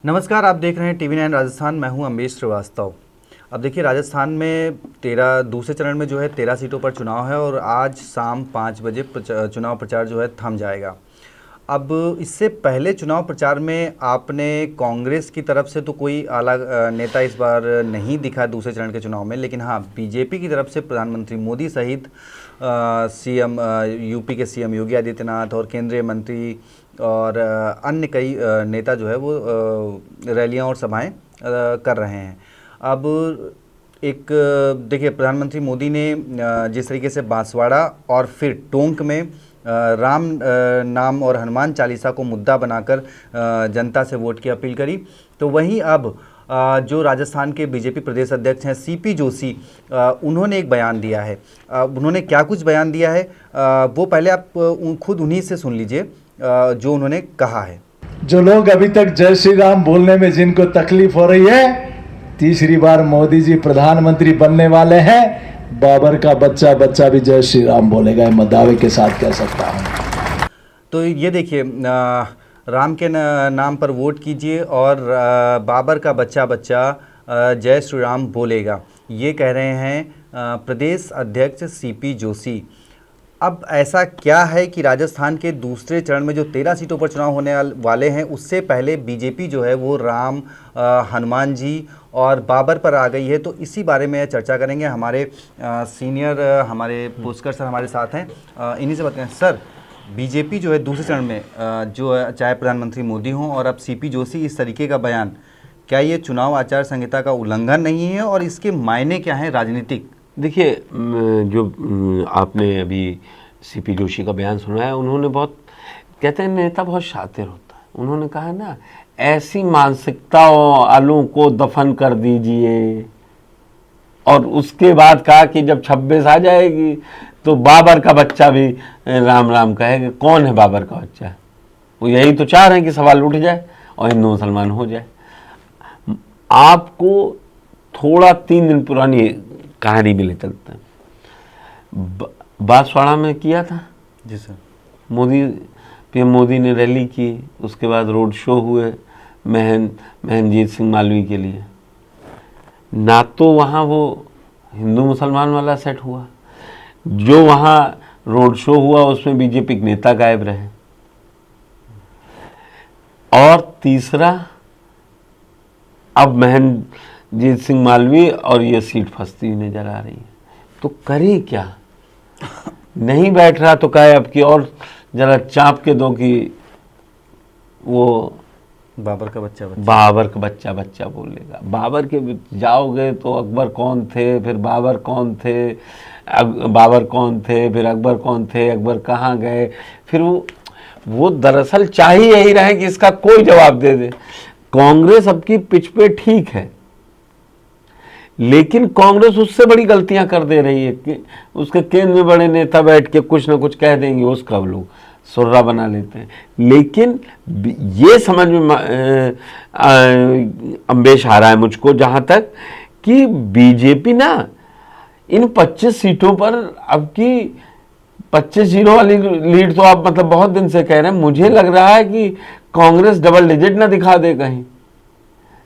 नमस्कार, आप देख रहे हैं टीवी 9 राजस्थान। मैं हूं अम्बेश श्रीवास्तव। अब देखिए, राजस्थान में दूसरे चरण में जो है 13 सीटों पर चुनाव है और आज शाम 5 बजे चुनाव प्रचार जो है थम जाएगा। अब इससे पहले चुनाव प्रचार में आपने कांग्रेस की तरफ से तो कोई आला नेता इस बार नहीं दिखा दूसरे चरण के चुनाव में, लेकिन हाँ, बीजेपी की तरफ से प्रधानमंत्री मोदी सहित सीएम यूपी के सीएम योगी आदित्यनाथ और केंद्रीय मंत्री और अन्य कई नेता जो है वो रैलियां और सभाएं कर रहे हैं। अब एक देखिए, प्रधानमंत्री मोदी ने जिस तरीके से बांसवाड़ा और फिर टोंक में राम नाम और हनुमान चालीसा को मुद्दा बनाकर जनता से वोट की अपील करी, तो वहीं अब जो राजस्थान के बीजेपी प्रदेश अध्यक्ष हैं सीपी जोशी, उन्होंने एक बयान दिया है। उन्होंने क्या कुछ बयान दिया है वो पहले आप खुद उन्हीं से सुन लीजिए जो उन्होंने कहा है। जो लोग अभी तक जय श्री राम बोलने में जिनको तकलीफ हो रही है, तीसरी बार मोदी जी प्रधानमंत्री बनने वाले हैं, बाबर का बच्चा बच्चा भी जय श्री राम बोलेगा, मैं दावे के साथ कह सकता हूं। तो ये देखिए, राम के नाम पर वोट कीजिए और बाबर का बच्चा बच्चा जय श्री राम बोलेगा, ये कह रहे हैं प्रदेश अध्यक्ष सीपी जोशी। अब ऐसा क्या है कि राजस्थान के दूसरे चरण में जो 13 सीटों पर चुनाव होने वाले हैं, उससे पहले बीजेपी जो है वो राम, हनुमान जी और बाबर पर आ गई है। तो इसी बारे में चर्चा करेंगे। हमारे सीनियर हमारे पुष्कर सर हमारे साथ हैं, इन्हीं से बताएं। सर, बीजेपी जो है दूसरे चरण में जो चाहे प्रधानमंत्री मोदी हों और अब सीपी जोशी, इस तरीके का बयान, क्या ये चुनाव आचार संहिता का उल्लंघन नहीं है और इसके मायने क्या हैं राजनीतिक? देखिए, जो आपने अभी सीपी जोशी का बयान सुना है, उन्होंने बहुत, कहते हैं नेता बहुत शातिर होता है। उन्होंने कहा ना, ऐसी मानसिकता वालों को दफन कर दीजिए, और उसके बाद कहा कि जब 26 आ जाएगी तो बाबर का बच्चा भी राम राम कहेगा। कौन है बाबर का बच्चा? वो यही तो चाह रहे हैं कि सवाल उठ जाए और हिंदू मुसलमान हो जाए। आपको थोड़ा 3 दिन पुरानी कहानी भी ले चलते हैं। बांसवाड़ा में किया था जी सर, पीएम मोदी ने रैली की, उसके बाद रोड शो हुए महनजीत सिंह मालवीय के लिए। ना तो वहाँ वो हिंदू मुसलमान वाला सेट हुआ, जो वहाँ रोड शो हुआ उसमें बीजेपी के नेता गायब रहे, और तीसरा अब महनजीत सिंह मालवीय और ये सीट फंसती हुई नजर आ रही है। तो करे क्या? नहीं बैठ रहा तो कहे अब की और जरा चाप के दो कि वो बाबर का बच्चा बच्चा बोलेगा। बाबर के जाओगे तो अकबर कौन थे, फिर बाबर कौन थे, फिर अकबर कौन थे, अकबर कहाँ गए, फिर वो दरअसल चाह ही यही रहे कि इसका कोई जवाब दे दे। कांग्रेस अब की पिच पे ठीक है, लेकिन कांग्रेस उससे बड़ी गलतियां कर दे रही है कि उसके केंद्र में बड़े नेता बैठ के कुछ ना कुछ कह देंगे, उसका लोग सुर्रा बना लेते हैं। लेकिन ये समझ में अम्बेश आ रहा है मुझको, जहां तक कि बीजेपी ना इन 25 सीटों पर, अब की 25-0 वाली लीड तो आप मतलब बहुत दिन से कह रहे हैं, मुझे लग रहा है कि कांग्रेस डबल डिजिट ना दिखा दे कहीं।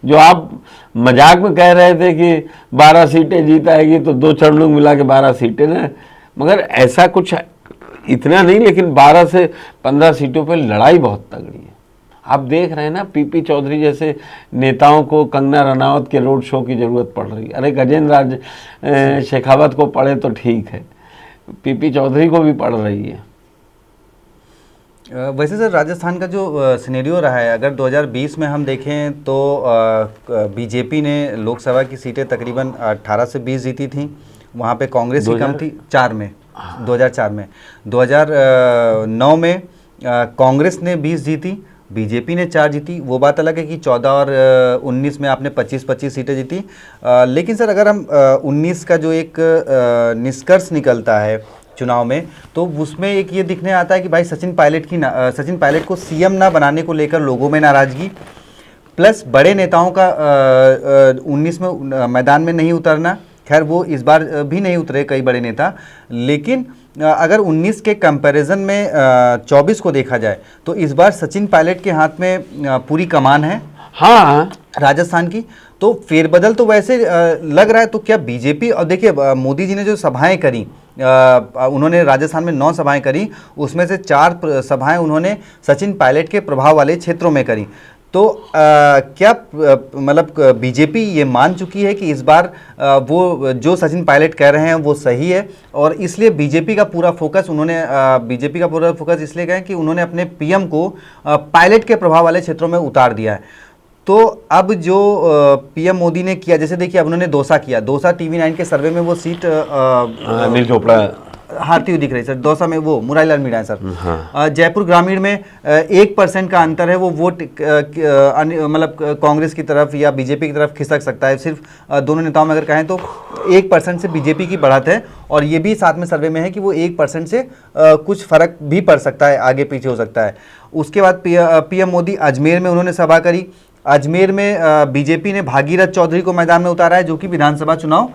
जो आप मजाक में कह रहे थे कि 12 सीटें जीत आएगी, तो 2 चरणों मिला के 12 सीटें ना, मगर ऐसा कुछ इतना नहीं, लेकिन 12 से 15 सीटों पर लड़ाई बहुत तगड़ी है। आप देख रहे हैं ना, पीपी चौधरी जैसे नेताओं को कंगना रनावत के रोड शो की जरूरत पड़ रही है। अरे गजेंद्र राज शेखावत को पड़े तो ठीक है, पीपी चौधरी को भी पड़ रही है। वैसे सर, राजस्थान का जो सिनेरियो रहा है, अगर 2020 में हम देखें तो बीजेपी ने लोकसभा की सीटें तकरीबन 18 से 20 जीती थी। वहाँ पे कांग्रेस की कम थी 4 में, 2004 में। 2009 में कांग्रेस ने 20 जीती, बीजेपी ने 4 जीती। वो बात अलग है कि 14 और 19 में आपने 25-25 सीटें जीती। लेकिन सर, अगर हम 19 का जो एक निष्कर्ष निकलता है चुनाव में, तो उसमें एक ये दिखने आता है कि भाई सचिन पायलट को सीएम ना बनाने को लेकर लोगों में नाराजगी, प्लस बड़े नेताओं का 19 में मैदान में नहीं उतरना। खैर, वो इस बार भी नहीं उतरे कई बड़े नेता, लेकिन अगर 19 के कंपैरिजन में 24 को देखा जाए तो इस बार सचिन पायलट के हाथ में पूरी कमान है। हाँ, राजस्थान की, तो फेरबदल तो वैसे लग रहा है। तो क्या बीजेपी, और देखिए मोदी जी ने जो सभाएं करी, उन्होंने राजस्थान में 9 सभाएं करी, उसमें से 4 सभाएं उन्होंने सचिन पायलट के प्रभाव वाले क्षेत्रों में करी। तो क्या मतलब बीजेपी ये मान चुकी है कि इस बार वो जो सचिन पायलट कह रहे हैं वो सही है, और इसलिए बीजेपी का पूरा फोकस इसलिए गया कि उन्होंने अपने पीएम को पायलट के प्रभाव वाले क्षेत्रों में उतार दिया है। तो अब जो पीएम मोदी ने किया, जैसे देखिए अब उन्होंने दौसा किया, दौसा टीवी9 के सर्वे में वो सीट अनिल चोपड़ा हारती हुई दिख रही सर। दौसा में वो मुरारी लाल मीणा है सर। हाँ। जयपुर ग्रामीण में 1% का अंतर है, वो वोट मतलब कांग्रेस की तरफ या बीजेपी की तरफ खिसक सकता है। सिर्फ दोनों नेताओं में अगर कहें तो 1% से बीजेपी की बढ़त है, और ये भी साथ में सर्वे में है कि वो 1% से कुछ फर्क भी पड़ सकता है, आगे पीछे हो सकता है। उसके बाद पीएम मोदी अजमेर में उन्होंने सभा करी। अजमेर में बीजेपी ने भागीरथ चौधरी को मैदान में उतारा है, जो कि विधानसभा चुनाव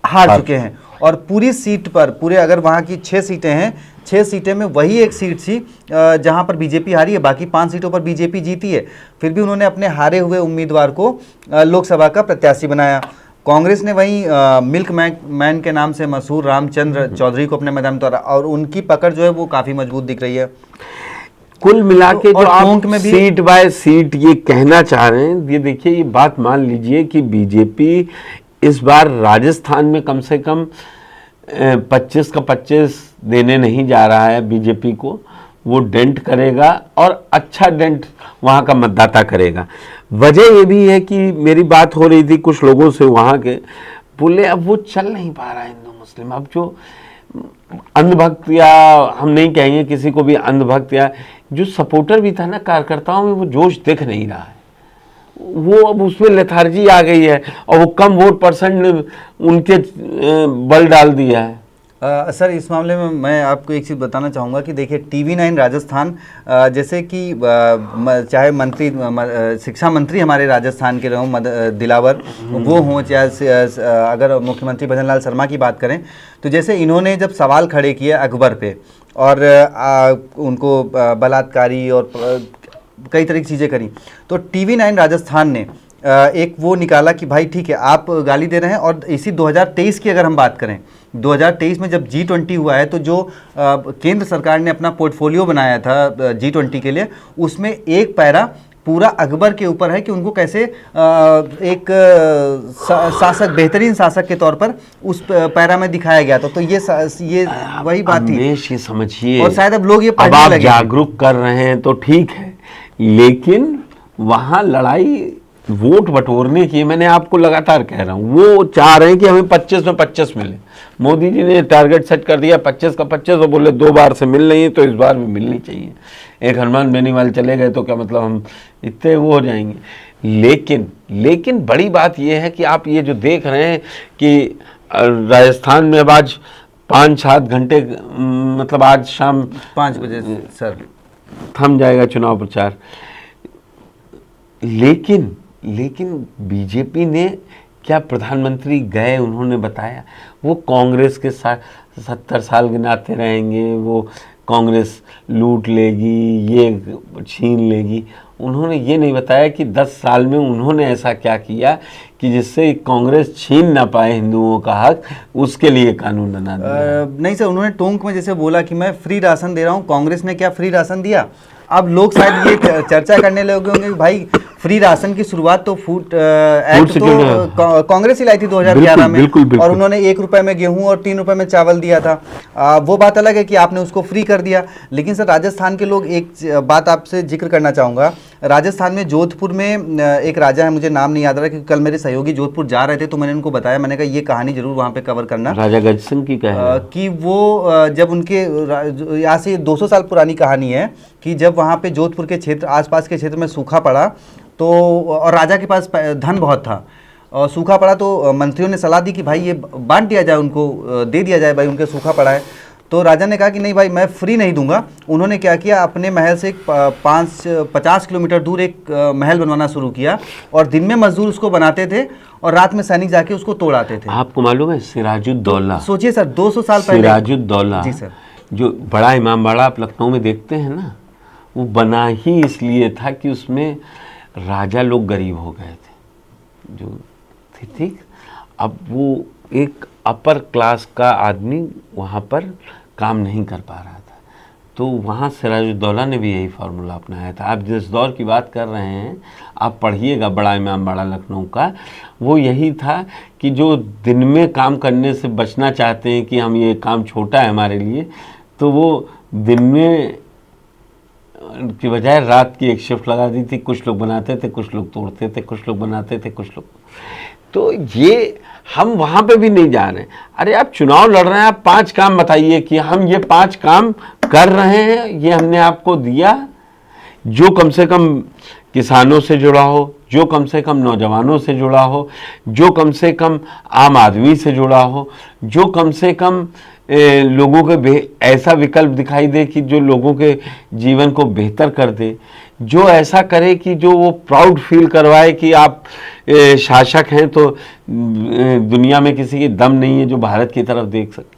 हार चुके हैं। और पूरी सीट पर, पूरे अगर वहाँ की 6 सीटें हैं, 6 सीटें में वही एक सीट थी जहाँ पर बीजेपी हारी है, बाकी 5 सीटों पर बीजेपी जीती है। फिर भी उन्होंने अपने हारे हुए उम्मीदवार को लोकसभा का प्रत्याशी बनाया। कांग्रेस ने वहीं मिल्क मैन के नाम से मशहूर रामचंद्र चौधरी को अपने मैदान में उतारा, और उनकी पकड़ जो है वो काफ़ी मजबूत दिख रही है। कुल मिला के जो आप टोंक में भी सीट बाय सीट ये कहना चाह रहे हैं, ये देखिए, ये बात मान लीजिए कि बीजेपी इस बार राजस्थान में कम से कम 25 का 25 देने नहीं जा रहा है बीजेपी को। वो डेंट करेगा, और अच्छा डेंट वहाँ का मतदाता करेगा। वजह ये भी है कि मेरी बात हो रही थी कुछ लोगों से वहाँ के, बोले अब वो चल नहीं पा रहा है हिंदू मुस्लिम। अब जो अंधभक्त, या हम नहीं कहेंगे किसी को भी अंधभक्त, या जो सपोर्टर भी था ना कार्यकर्ताओं में, वो जोश दिख नहीं रहा है। वो अब उसमें लेथार्जी आ गई है, और वो कम वोट परसेंट ने उनके बल डाल दिया है। सर इस मामले में मैं आपको एक चीज़ बताना चाहूँगा कि देखिए टीवी9 राजस्थान, जैसे कि चाहे मंत्री शिक्षा मंत्री हमारे राजस्थान के रहो दिलावर वो हों, चाहे अगर मुख्यमंत्री भजन लाल शर्मा की बात करें, तो जैसे इन्होंने जब सवाल खड़े किए अकबर पे, और उनको बलात्कारी और कई तरह की चीज़ें करी, तो टीवी9 राजस्थान ने एक वो निकाला कि भाई ठीक है आप गाली दे रहे हैं। और इसी 2023 की अगर हम बात करें, 2023 में जब G20 हुआ है, तो जो केंद्र सरकार ने अपना पोर्टफोलियो बनाया था G20 के लिए, उसमें एक पैरा पूरा अकबर के ऊपर है कि उनको कैसे एक शासक, बेहतरीन शासक के तौर पर उस पैरा में दिखाया गया था। तो ये वही बात थी। ये समझिए, और शायद अब लोग ये अब पढ़ने आप लगे, जागरूक कर रहे हैं तो ठीक है, लेकिन वहाँ लड़ाई वोट बटोरने की, मैंने आपको लगातार कह रहा हूँ, वो चाह रहे हैं कि हमें 25 में 25 मिले। मोदी जी ने टारगेट सेट कर दिया 25 का 25, और बोले 2 बार से मिल रही है तो इस बार भी मिलनी चाहिए। एक हनुमान बेनीवाल चले गए तो क्या मतलब हम इतने वो हो जाएंगे। लेकिन बड़ी बात ये है कि आप ये जो देख रहे हैं कि राजस्थान में अब आज 5-7 घंटे, मतलब आज शाम 5 बजे सर थम जाएगा चुनाव प्रचार। लेकिन बीजेपी ने क्या, प्रधानमंत्री गए, उन्होंने बताया वो कांग्रेस के साथ 70 साल गिनाते रहेंगे, वो कांग्रेस लूट लेगी, ये छीन लेगी। उन्होंने ये नहीं बताया कि 10 साल में उन्होंने ऐसा क्या किया कि जिससे कांग्रेस छीन ना पाए हिंदुओं का हक, उसके लिए कानून बना दिया। नहीं सर, उन्होंने टोंक में जैसे बोला कि मैं फ्री राशन दे रहा हूँ। कांग्रेस ने क्या फ्री राशन दिया? अब लोग शायद ये चर्चा करने लगे होंगे कि भाई फ्री राशन की शुरुआत तो फूड एक्ट तो कांग्रेस ही लाई थी 2011 में, बिल्कुल। और उन्होंने 1 रुपए में गेहूं और 3 रुपए में चावल दिया था। वो बात अलग है कि आपने उसको फ्री कर दिया। लेकिन सर राजस्थान के लोग, एक बात आपसे जिक्र करना चाहूँगा, राजस्थान में जोधपुर में एक राजा है, मुझे नाम नहीं याद रहा, क्योंकि कल मेरे सहयोगी जोधपुर जा रहे थे तो मैंने उनको बताया, मैंने कहा ये कहानी जरूर वहाँ पे कवर करना। राजा गज सिंह की कहा कि वो जब उनके, यहाँ से 200 साल पुरानी कहानी है कि जब वहाँ पे जोधपुर के क्षेत्र, आसपास के क्षेत्र में सूखा पड़ा, तो और राजा के पास धन बहुत था, और सूखा पड़ा तो मंत्रियों ने सलाह दी कि भाई ये बांट दिया जाए, उनको दे दिया जाए, भाई उनके सूखा पड़ा है। तो राजा ने कहा कि नहीं भाई मैं फ्री नहीं दूंगा। उन्होंने क्या किया, अपने महल से 50 किलोमीटर दूर एक महल बनवाना शुरू किया, और दिन में मजदूर उसको बनाते थे और रात में सैनिक जाके उसको तोड़ाते थे। आपको मालूम है सिराजुद्दौला, सोचिए सर 200 साल पहले सिराजुद्दौला जी सर, जो बड़ा इमामबाड़ा आप लखनऊ में देखते हैं ना, वो बना ही इसलिए था कि उसमें राजा लोग गरीब हो गए थे जो थे, ठीक। अब वो एक अपर क्लास का आदमी वहाँ पर काम नहीं कर पा रहा था, तो वहाँ सिराजुद्दौला ने भी यही फार्मूला अपनाया था। आप जिस दौर की बात कर रहे हैं, आप पढ़िएगा बड़ा इमामबाड़ा लखनऊ का, वो यही था कि जो दिन में काम करने से बचना चाहते हैं कि हम ये काम छोटा है हमारे लिए, तो वो दिन में की बजाय रात की एक शिफ्ट लगा दी थी। कुछ लोग बनाते थे, कुछ लोग तोड़ते थे, कुछ लोग बनाते थे, कुछ लोग। तो ये हम वहाँ पे भी नहीं जा रहे हैं। अरे आप चुनाव लड़ रहे हैं, आप 5 काम बताइए कि हम ये 5 काम कर रहे हैं, ये हमने आपको दिया, जो कम से कम किसानों से जुड़ा हो, जो कम से कम नौजवानों से जुड़ा हो, जो कम से कम आम आदमी से जुड़ा हो, जो कम से कम लोगों के ऐसा विकल्प दिखाई दे कि जो लोगों के जीवन को बेहतर कर दे, जो ऐसा करे कि जो वो प्राउड फील करवाए कि आप शासक हैं तो दुनिया में किसी के दम नहीं है जो भारत की तरफ देख सके।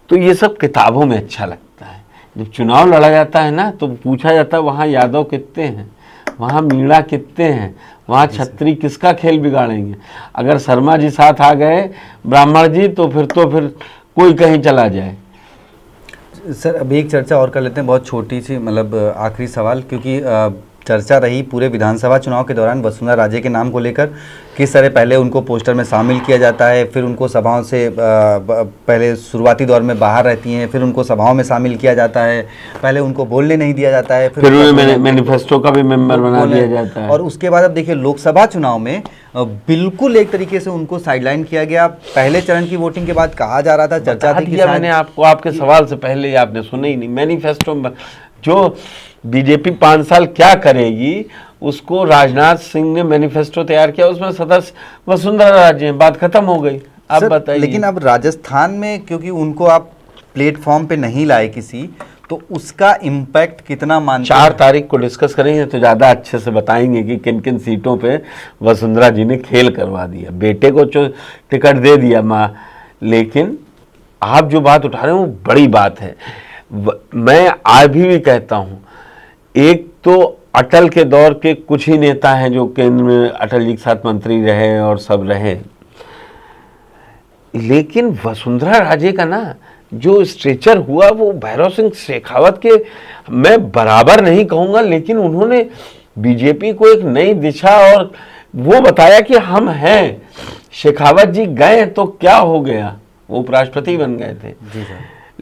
तो ये सब किताबों में अच्छा लगता है। जब चुनाव लड़ा जाता है ना, तो पूछा जाता है वहाँ यादव कितने हैं, वहाँ मीणा कितने हैं, वहाँ छत्री किसका खेल बिगाड़ेंगे। अगर शर्मा जी साथ आ गए, ब्राह्मण जी, तो फिर कोई कहीं चला जाए। सर अभी एक चर्चा और कर लेते हैं, बहुत छोटी सी, मतलब आखिरी सवाल, क्योंकि चर्चा रही पूरे विधानसभा चुनाव के दौरान वसुंधरा राजे के नाम को लेकर, किस तरह पहले उनको पोस्टर में शामिल किया जाता है, फिर उनको सभाओं से पहले शुरुआती दौर में बाहर रहती हैं, फिर उनको सभाओं में शामिल किया जाता है, पहले उनको बोलने नहीं दिया जाता है, फिर मैनिफेस्टो का भी मेंबर बना दिया जाता है, और उसके बाद अब देखिए लोकसभा चुनाव में बिल्कुल एक तरीके से उनको साइडलाइन किया गया। पहले चरण की वोटिंग के बाद कहा जा रहा था, चर्चा थी कि मैंने आपको आपके सवाल से पहले आपने सुना ही नहीं। मैनिफेस्टो जो बीजेपी 5 साल क्या करेगी, उसको राजनाथ सिंह ने मैनिफेस्टो तैयार किया, उसमें सदस्य वसुंधरा राजे हैं, बात खत्म हो गई। आप बताइए। लेकिन अब राजस्थान में क्योंकि उनको आप प्लेटफॉर्म पे नहीं लाए किसी, तो उसका इम्पैक्ट कितना मानते हैं? 4 तारीख को डिस्कस करेंगे तो ज़्यादा अच्छे से बताएंगे कि किन किन सीटों पे वसुंधरा जी ने खेल करवा दिया। बेटे को जो टिकट दे दिया माँ, लेकिन आप जो बात उठा रहे हैं वो बड़ी बात है। मैं अभी भी कहता हूँ, एक तो अटल के दौर के कुछ ही नेता हैं जो केंद्र में अटल जी के साथ मंत्री रहे और सब रहे, लेकिन वसुंधरा राजे का ना जो स्ट्रेचर हुआ वो भैरव सिंह शेखावत के, मैं बराबर नहीं कहूँगा, लेकिन उन्होंने बीजेपी को एक नई दिशा और वो बताया कि हम हैं। शेखावत जी गए तो क्या हो गया, वो उपराष्ट्रपति बन गए थे,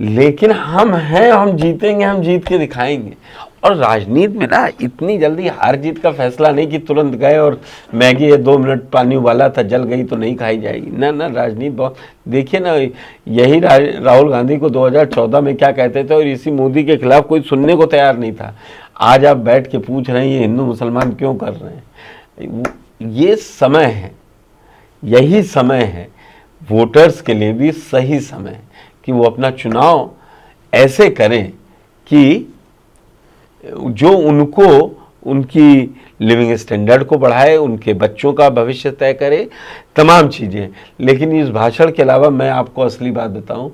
लेकिन हम हैं, हम जीतेंगे, हम जीत के दिखाएंगे। और राजनीति में ना इतनी जल्दी हार जीत का फैसला नहीं कि तुरंत गए और मैगी 2 मिनट पानी उबाला था जल गई तो नहीं खाई जाएगी। ना राजनीति बहुत, देखिए ना, यही राहुल गांधी को 2014 में क्या कहते थे और इसी मोदी के खिलाफ कोई सुनने को तैयार नहीं था। आज आप बैठ के पूछ रहे हैं ये हिंदू मुसलमान क्यों कर रहे हैं। ये समय है, यही समय है वोटर्स के लिए भी सही समय है कि वो अपना चुनाव ऐसे करें कि जो उनको उनकी लिविंग स्टैंडर्ड को बढ़ाए, उनके बच्चों का भविष्य तय करे, तमाम चीज़ें। लेकिन इस भाषण के अलावा मैं आपको असली बात बताऊं,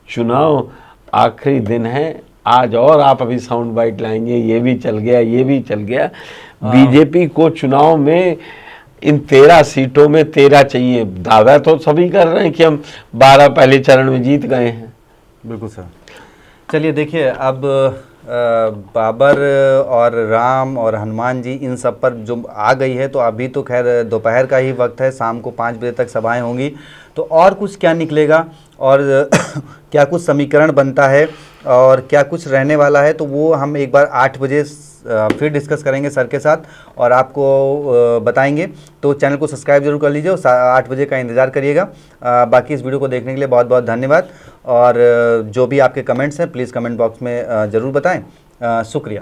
चुनाव आखिरी दिन है आज, और आप अभी साउंड बाइट लाएंगे ये भी चल गया, ये भी चल गया। बीजेपी को चुनाव में इन 13 सीटों में 13 चाहिए। दावा तो सभी कर रहे हैं कि हम 12 पहले चरण में जीत गए हैं। बिल्कुल सर। चलिए देखिए, अब बाबर और राम और हनुमान जी इन सब पर जो आ गई है, तो अभी तो खैर दोपहर का ही वक्त है, शाम को 5 बजे तक सभाएं होंगी, तो और कुछ क्या निकलेगा और क्या कुछ समीकरण बनता है और क्या कुछ रहने वाला है, तो वो हम एक बार 8 बजे फिर डिस्कस करेंगे सर के साथ और आपको बताएंगे। तो चैनल को सब्सक्राइब जरूर कर लीजिए और 8 बजे का इंतज़ार करिएगा। बाकी इस वीडियो को देखने के लिए बहुत बहुत धन्यवाद, और जो भी आपके कमेंट्स हैं प्लीज़ कमेंट बॉक्स में ज़रूर बताएं। शुक्रिया।